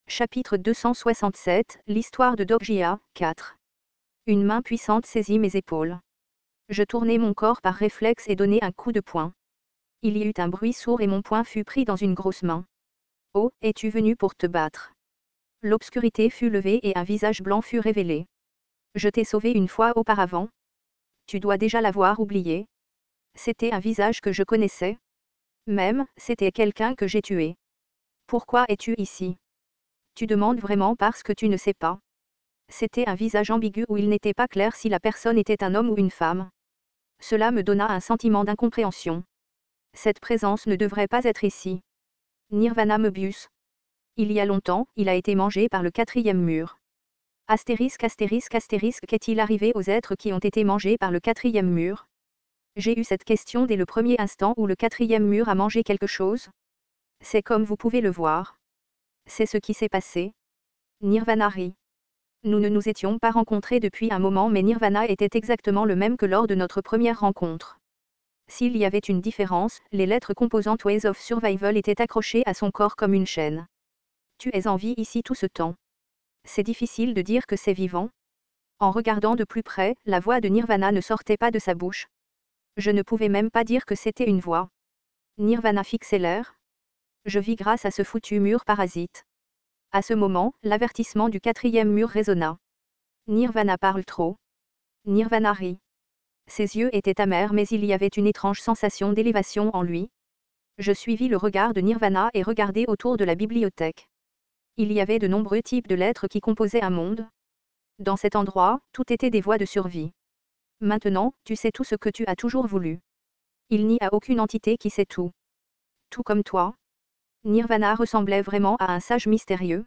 Chapitre 267, l'histoire de Doggia, 4. Une main puissante saisit mes épaules. Je tournai mon corps par réflexe et donnai un coup de poing. Il y eut un bruit sourd et mon poing fut pris dans une grosse main. Oh, es-tu venu pour te battre? L'obscurité fut levée et un visage blanc fut révélé. Je t'ai sauvé une fois auparavant. Tu dois déjà l'avoir oublié. C'était un visage que je connaissais. Même, c'était quelqu'un que j'ai tué. Pourquoi es-tu ici? Tu demandes vraiment parce que tu ne sais pas. C'était un visage ambigu où il n'était pas clair si la personne était un homme ou une femme. Cela me donna un sentiment d'incompréhension. Cette présence ne devrait pas être ici. Nirvana Möbius. Il y a longtemps, il a été mangé par le quatrième mur. Astérisque astérisque astérisque, qu'est-il arrivé aux êtres qui ont été mangés par le quatrième mur? J'ai eu cette question dès le premier instant où le quatrième mur a mangé quelque chose. C'est comme vous pouvez le voir. C'est ce qui s'est passé. Nirvana rit. Nous ne nous étions pas rencontrés depuis un moment, mais Nirvana était exactement le même que lors de notre première rencontre. S'il y avait une différence, les lettres composantes Ways of Survival étaient accrochées à son corps comme une chaîne. Tu es en vie ici tout ce temps. C'est difficile de dire que c'est vivant. En regardant de plus près, la voix de Nirvana ne sortait pas de sa bouche. Je ne pouvais même pas dire que c'était une voix. Nirvana fixait l'air. Je vis grâce à ce foutu mur parasite. À ce moment, l'avertissement du quatrième mur résonna. Nirvana parle trop. Nirvana rit. Ses yeux étaient amers, mais il y avait une étrange sensation d'élévation en lui. Je suivis le regard de Nirvana et regardai autour de la bibliothèque. Il y avait de nombreux types de lettres qui composaient un monde. Dans cet endroit, tout était des voies de survie. Maintenant, tu sais tout ce que tu as toujours voulu. Il n'y a aucune entité qui sait tout. Tout comme toi. Nirvana ressemblait vraiment à un sage mystérieux.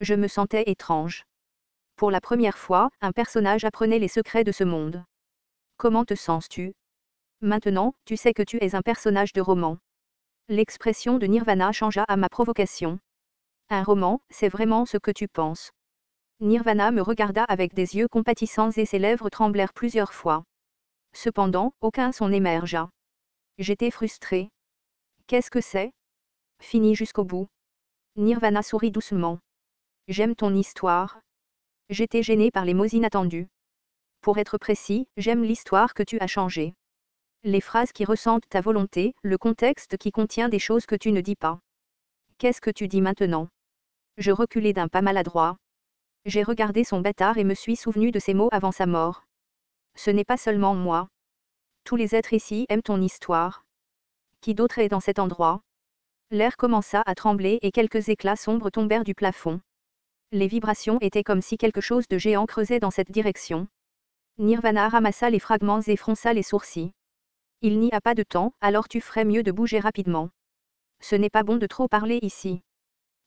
Je me sentais étrange. Pour la première fois, un personnage apprenait les secrets de ce monde. Comment te sens-tu? Maintenant, tu sais que tu es un personnage de roman. L'expression de Nirvana changea à ma provocation. Un roman, c'est vraiment ce que tu penses. Nirvana me regarda avec des yeux compatissants et ses lèvres tremblèrent plusieurs fois. Cependant, aucun son n'émergea. J'étais frustré. Qu'est-ce que c'est? Fini jusqu'au bout. Nirvana sourit doucement. J'aime ton histoire. J'étais gêné par les mots inattendus. Pour être précis, j'aime l'histoire que tu as changée. Les phrases qui ressentent ta volonté, le contexte qui contient des choses que tu ne dis pas. Qu'est-ce que tu dis maintenant? Je reculai d'un pas maladroit. J'ai regardé son bâtard et me suis souvenu de ses mots avant sa mort. Ce n'est pas seulement moi. Tous les êtres ici aiment ton histoire. Qui d'autre est dans cet endroit? L'air commença à trembler et quelques éclats sombres tombèrent du plafond. Les vibrations étaient comme si quelque chose de géant creusait dans cette direction. Nirvana ramassa les fragments et fronça les sourcils. Il n'y a pas de temps, alors tu ferais mieux de bouger rapidement. Ce n'est pas bon de trop parler ici.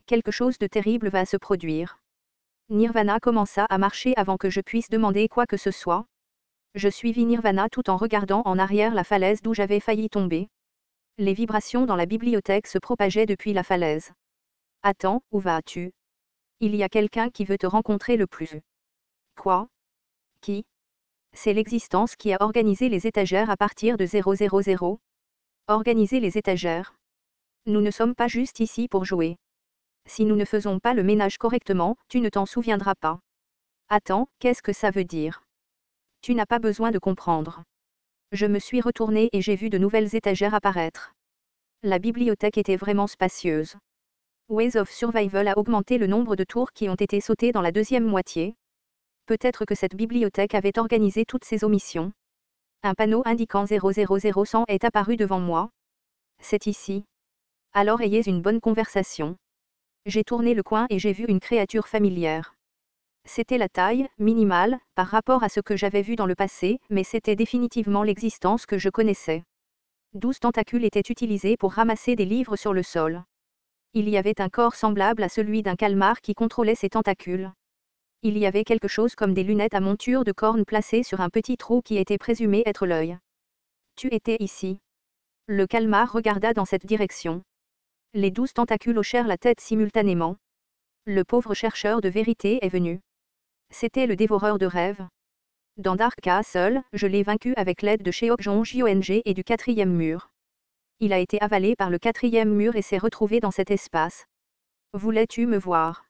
Quelque chose de terrible va se produire. Nirvana commença à marcher avant que je puisse demander quoi que ce soit. Je suivis Nirvana tout en regardant en arrière la falaise d'où j'avais failli tomber. Les vibrations dans la bibliothèque se propageaient depuis la falaise. Attends, où vas-tu? Il y a quelqu'un qui veut te rencontrer le plus. Quoi? Qui? C'est l'existence qui a organisé les étagères à partir de 000. Organiser les étagères. Nous ne sommes pas juste ici pour jouer. Si nous ne faisons pas le ménage correctement, tu ne t'en souviendras pas. Attends, qu'est-ce que ça veut dire? Tu n'as pas besoin de comprendre. Je me suis retournée et j'ai vu de nouvelles étagères apparaître. La bibliothèque était vraiment spacieuse. Ways of Survival a augmenté le nombre de tours qui ont été sautées dans la deuxième moitié. Peut-être que cette bibliothèque avait organisé toutes ces omissions. Un panneau indiquant 000 est apparu devant moi. C'est ici. Alors ayez une bonne conversation. J'ai tourné le coin et j'ai vu une créature familière. C'était la taille, minimale, par rapport à ce que j'avais vu dans le passé, mais c'était définitivement l'existence que je connaissais. 12 tentacules étaient utilisés pour ramasser des livres sur le sol. Il y avait un corps semblable à celui d'un calmar qui contrôlait ses tentacules. Il y avait quelque chose comme des lunettes à monture de cornes placées sur un petit trou qui était présumé être l'œil. Tu étais ici. Le calmar regarda dans cette direction. Les 12 tentacules hochèrent la tête simultanément. Le pauvre chercheur de vérité est venu. C'était le dévoreur de rêves. Dans Dark Castle, je l'ai vaincu avec l'aide de Sheok-Jong-Jong et du quatrième mur. Il a été avalé par le quatrième mur et s'est retrouvé dans cet espace. Voulais-tu me voir?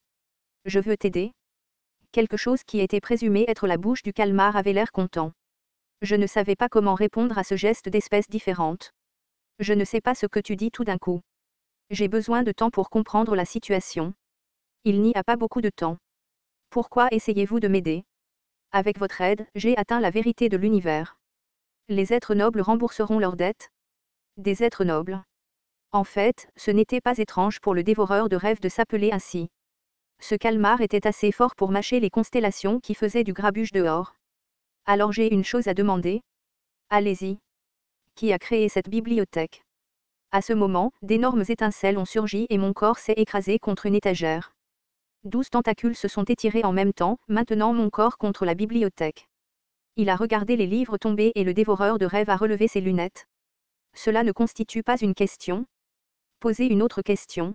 Je veux t'aider. Quelque chose qui était présumé être la bouche du calmar avait l'air content. Je ne savais pas comment répondre à ce geste d'espèce différente. Je ne sais pas ce que tu dis tout d'un coup. J'ai besoin de temps pour comprendre la situation. Il n'y a pas beaucoup de temps. Pourquoi essayez-vous de m'aider? Avec votre aide, j'ai atteint la vérité de l'univers. Les êtres nobles rembourseront leurs dettes. Des êtres nobles. En fait, ce n'était pas étrange pour le dévoreur de rêves de s'appeler ainsi. Ce calmar était assez fort pour mâcher les constellations qui faisaient du grabuge dehors. Alors j'ai une chose à demander. Allez-y. Qui a créé cette bibliothèque? À ce moment, d'énormes étincelles ont surgi et mon corps s'est écrasé contre une étagère. 12 tentacules se sont étirés en même temps, maintenant mon corps contre la bibliothèque. Il a regardé les livres tomber et le dévoreur de rêves a relevé ses lunettes. Cela ne constitue pas une question. Posez une autre question.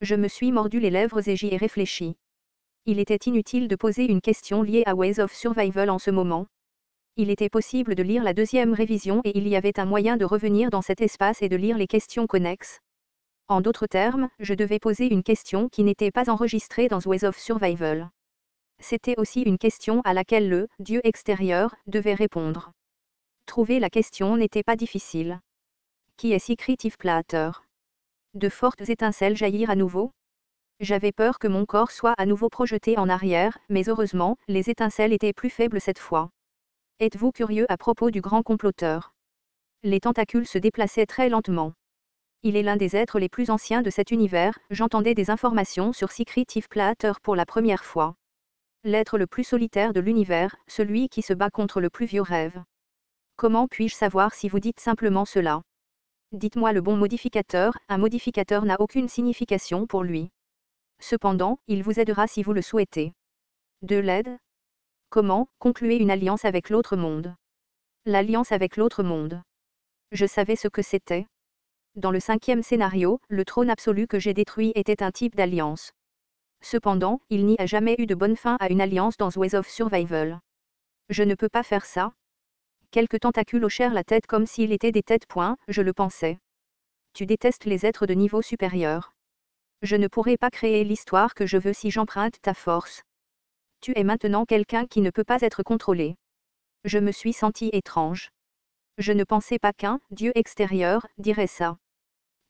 Je me suis mordu les lèvres et j'y ai réfléchi. Il était inutile de poser une question liée à Ways of Survival en ce moment. Il était possible de lire la deuxième révision et il y avait un moyen de revenir dans cet espace et de lire les questions connexes. En d'autres termes, je devais poser une question qui n'était pas enregistrée dans Ways of Survival. C'était aussi une question à laquelle le « Dieu extérieur » devait répondre. Trouver la question n'était pas difficile. Qui est Secretive Platter? De fortes étincelles jaillirent à nouveau. J'avais peur que mon corps soit à nouveau projeté en arrière, mais heureusement, les étincelles étaient plus faibles cette fois. Êtes-vous curieux à propos du grand comploteur? Les tentacules se déplaçaient très lentement. Il est l'un des êtres les plus anciens de cet univers, j'entendais des informations sur Secretive Platter pour la première fois. L'être le plus solitaire de l'univers, celui qui se bat contre le plus vieux rêve. Comment puis-je savoir si vous dites simplement cela? Dites-moi le bon modificateur, un modificateur n'a aucune signification pour lui. Cependant, il vous aidera si vous le souhaitez. De l'aide? Comment concluer une alliance avec l'autre monde? L'alliance avec l'autre monde. Je savais ce que c'était. Dans le 5e scénario, le trône absolu que j'ai détruit était un type d'alliance. Cependant, il n'y a jamais eu de bonne fin à une alliance dans Ways of Survival. Je ne peux pas faire ça. Quelques tentacules hochèrent la tête comme s'il était des têtes points, je le pensais. Tu détestes les êtres de niveau supérieur. Je ne pourrai pas créer l'histoire que je veux si j'emprunte ta force. Tu es maintenant quelqu'un qui ne peut pas être contrôlé. Je me suis senti étrange. Je ne pensais pas qu'un Dieu extérieur dirait ça.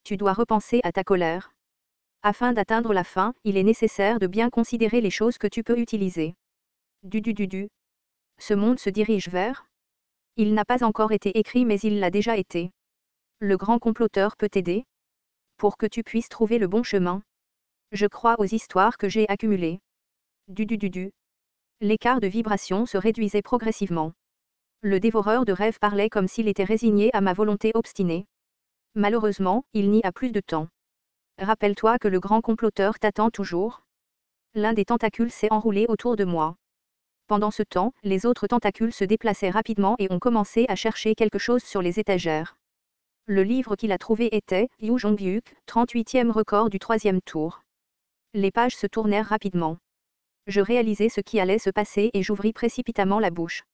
Tu dois repenser à ta colère. Afin d'atteindre la fin, il est nécessaire de bien considérer les choses que tu peux utiliser. Ce monde se dirige vers? Il n'a pas encore été écrit mais il l'a déjà été. Le grand comploteur peut t'aider? Pour que tu puisses trouver le bon chemin. Je crois aux histoires que j'ai accumulées. L'écart de vibration se réduisait progressivement. Le dévoreur de rêves parlait comme s'il était résigné à ma volonté obstinée. Malheureusement, il n'y a plus de temps. Rappelle-toi que le grand comploteur t'attend toujours. L'un des tentacules s'est enroulé autour de moi. Pendant ce temps, les autres tentacules se déplaçaient rapidement et ont commencé à chercher quelque chose sur les étagères. Le livre qu'il a trouvé était Yu Jong-hyuk, 38e record du 3e tour. Les pages se tournèrent rapidement. Je réalisai ce qui allait se passer et j'ouvris précipitamment la bouche.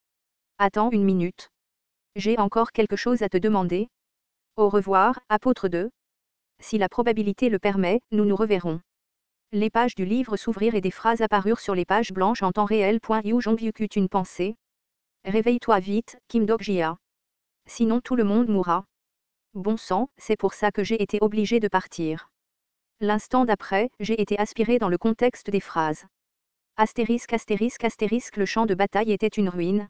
Attends une minute. J'ai encore quelque chose à te demander. Au revoir, apôtre 2. Si la probabilité le permet, nous nous reverrons. Les pages du livre s'ouvrirent et des phrases apparurent sur les pages blanches en temps réel. Yu Jong-hyuk eut une pensée. Réveille-toi vite, Kim Dok-jia. Sinon tout le monde mourra. Bon sang, c'est pour ça que j'ai été obligé de partir. L'instant d'après, j'ai été aspiré dans le contexte des phrases. Astérisque astérisque astérisque le champ de bataille était une ruine.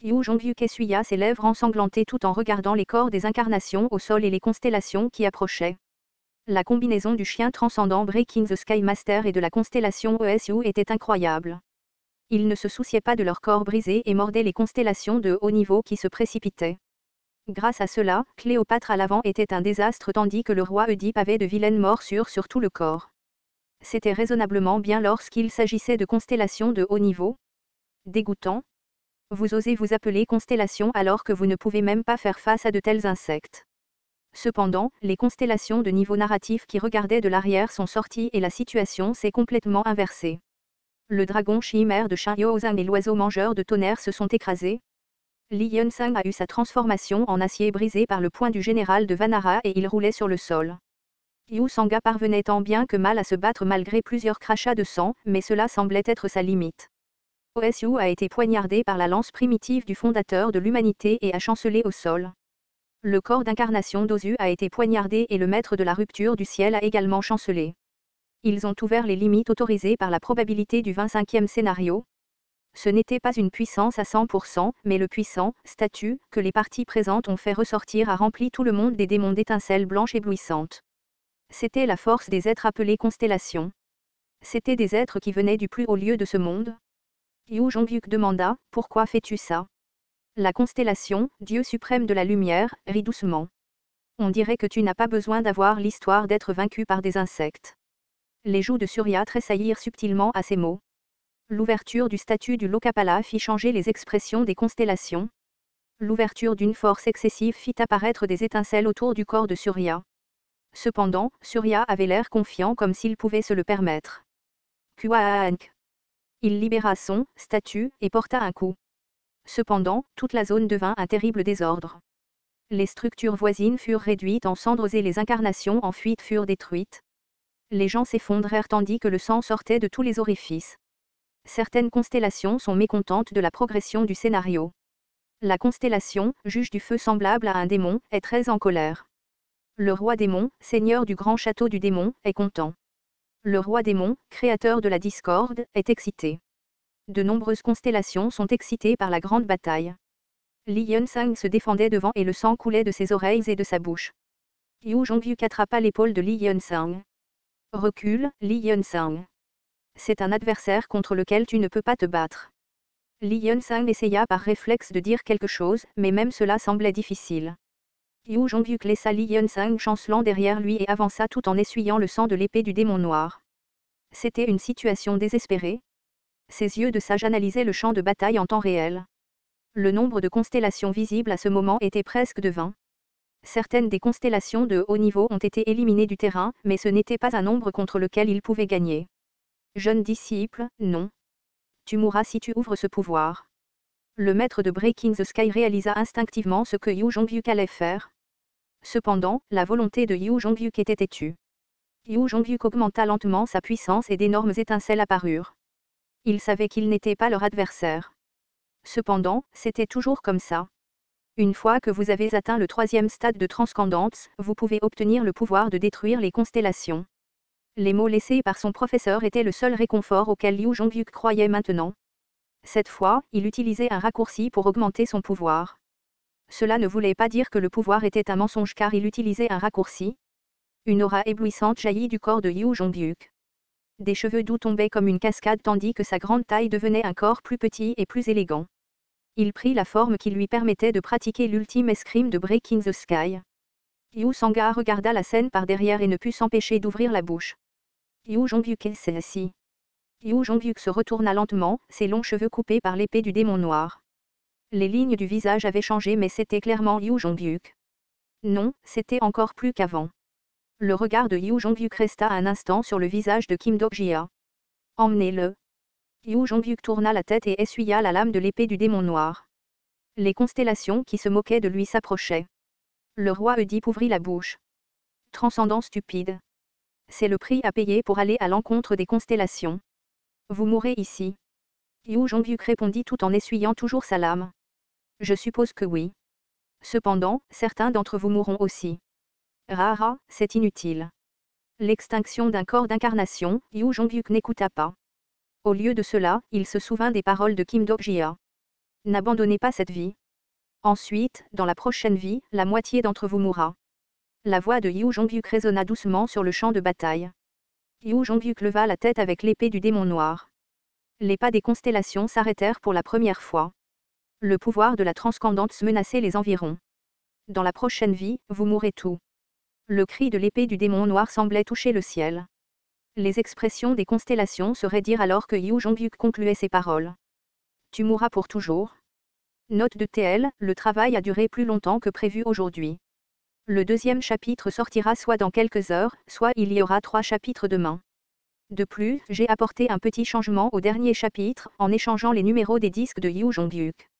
Yu Jong-hyuk essuya ses lèvres ensanglantées tout en regardant les corps des incarnations au sol et les constellations qui approchaient. La combinaison du chien transcendant Breaking the Sky Master et de la constellation ESU était incroyable. Ils ne se souciaient pas de leur corps brisé et mordaient les constellations de haut niveau qui se précipitaient. Grâce à cela, Cléopâtre à l'avant était un désastre tandis que le roi Oedipe avait de vilaines morsures sur tout le corps. C'était raisonnablement bien lorsqu'il s'agissait de constellations de haut niveau. Dégoûtant. Vous osez vous appeler constellation alors que vous ne pouvez même pas faire face à de tels insectes. Cependant, les constellations de niveau narratif qui regardaient de l'arrière sont sorties et la situation s'est complètement inversée. Le dragon chimère de Shin-Yo-Zhang et l'oiseau mangeur de tonnerre se sont écrasés. Li Yun-Sang a eu sa transformation en acier brisé par le poing du général de Vanara et il roulait sur le sol. Yu Sanga parvenait tant bien que mal à se battre malgré plusieurs crachats de sang, mais cela semblait être sa limite. Osu a été poignardé par la lance primitive du fondateur de l'humanité et a chancelé au sol. Le corps d'incarnation d'Ozu a été poignardé et le maître de la rupture du ciel a également chancelé. Ils ont ouvert les limites autorisées par la probabilité du 25e scénario. Ce n'était pas une puissance à 100%, mais le puissant statut que les parties présentes ont fait ressortir a rempli tout le monde des démons d'étincelles blanches éblouissantes. C'était la force des êtres appelés constellations. C'étaient des êtres qui venaient du plus haut lieu de ce monde. Yu Jongyuk demanda, « Pourquoi fais-tu ça ?» La constellation, Dieu suprême de la lumière, rit doucement. On dirait que tu n'as pas besoin d'avoir l'histoire d'être vaincu par des insectes. Les joues de Surya tressaillirent subtilement à ces mots. L'ouverture du statut du Lokapala fit changer les expressions des constellations. L'ouverture d'une force excessive fit apparaître des étincelles autour du corps de Surya. Cependant, Surya avait l'air confiant comme s'il pouvait se le permettre. Kuaank. Il libéra son statut et porta un coup. Cependant, toute la zone devint un terrible désordre. Les structures voisines furent réduites en cendres et les incarnations en fuite furent détruites. Les gens s'effondrèrent tandis que le sang sortait de tous les orifices. Certaines constellations sont mécontentes de la progression du scénario. La constellation, juge du feu semblable à un démon, est très en colère. Le roi démon, seigneur du grand château du démon, est content. Le roi démon, créateur de la discorde, est excité. De nombreuses constellations sont excitées par la grande bataille. Li Yunsang se défendait devant et le sang coulait de ses oreilles et de sa bouche. Yu Jongyuk attrapa l'épaule de Li Yunsang. Recule, Li Yunsang. C'est un adversaire contre lequel tu ne peux pas te battre. Li Yunsang essaya par réflexe de dire quelque chose, mais même cela semblait difficile. Yu Jongyuk laissa Li Yunsang chancelant derrière lui et avança tout en essuyant le sang de l'épée du démon noir. C'était une situation désespérée. Ses yeux de sage analysaient le champ de bataille en temps réel. Le nombre de constellations visibles à ce moment était presque de 20. Certaines des constellations de haut niveau ont été éliminées du terrain, mais ce n'était pas un nombre contre lequel il pouvait gagner. Jeune disciple, non. Tu mourras si tu ouvres ce pouvoir. Le maître de Breaking the Sky réalisa instinctivement ce que Yu Jongyuk allait faire. Cependant, la volonté de Yu Jongyuk était têtue. Yu Jongyuk augmenta lentement sa puissance et d'énormes étincelles apparurent. Il savait qu'il n'était pas leur adversaire. Cependant, c'était toujours comme ça. Une fois que vous avez atteint le 3e stade de transcendance, vous pouvez obtenir le pouvoir de détruire les constellations. Les mots laissés par son professeur étaient le seul réconfort auquel Yu Jongyuk croyait maintenant. Cette fois, il utilisait un raccourci pour augmenter son pouvoir. Cela ne voulait pas dire que le pouvoir était un mensonge car il utilisait un raccourci. Une aura éblouissante jaillit du corps de Yu Jongyuk. Des cheveux doux tombaient comme une cascade tandis que sa grande taille devenait un corps plus petit et plus élégant. Il prit la forme qui lui permettait de pratiquer l'ultime escrime de Breaking the Sky. Yu Sanga regarda la scène par derrière et ne put s'empêcher d'ouvrir la bouche. Yu Jongyuk s'est assis. Yu Jongyuk se retourna lentement, ses longs cheveux coupés par l'épée du démon noir. Les lignes du visage avaient changé mais c'était clairement Yu Jongyuk. Non, c'était encore plus qu'avant. Le regard de Yu Jongyuk resta un instant sur le visage de Kim Dok-jia. Emmenez-le. Yu Jongyuk tourna la tête et essuya la lame de l'épée du démon noir. Les constellations qui se moquaient de lui s'approchaient. Le roi Oedipe ouvrit la bouche. Transcendant stupide. C'est le prix à payer pour aller à l'encontre des constellations. Vous mourrez ici. Yu Jongyuk répondit tout en essuyant toujours sa lame. Je suppose que oui. Cependant, certains d'entre vous mourront aussi. Rara, c'est inutile. L'extinction d'un corps d'incarnation, Yu Jongyuk n'écouta pas. Au lieu de cela, il se souvint des paroles de Kim Dok-jia. N'abandonnez pas cette vie. Ensuite, dans la prochaine vie, la moitié d'entre vous mourra. La voix de Yu Jongyuk résonna doucement sur le champ de bataille. Yu Jongyuk leva la tête avec l'épée du démon noir. Les pas des constellations s'arrêtèrent pour la première fois. Le pouvoir de la transcendance menaçait les environs. Dans la prochaine vie, vous mourrez tous. Le cri de l'épée du démon noir semblait toucher le ciel. Les expressions des constellations se raidirent alors que Yu Jongyuk concluait ses paroles. Tu mourras pour toujours. Note de TL, le travail a duré plus longtemps que prévu aujourd'hui. Le 2e chapitre sortira soit dans quelques heures, soit il y aura 3 chapitres demain. De plus, j'ai apporté un petit changement au dernier chapitre, en échangeant les numéros des disques de Yu Jongyuk.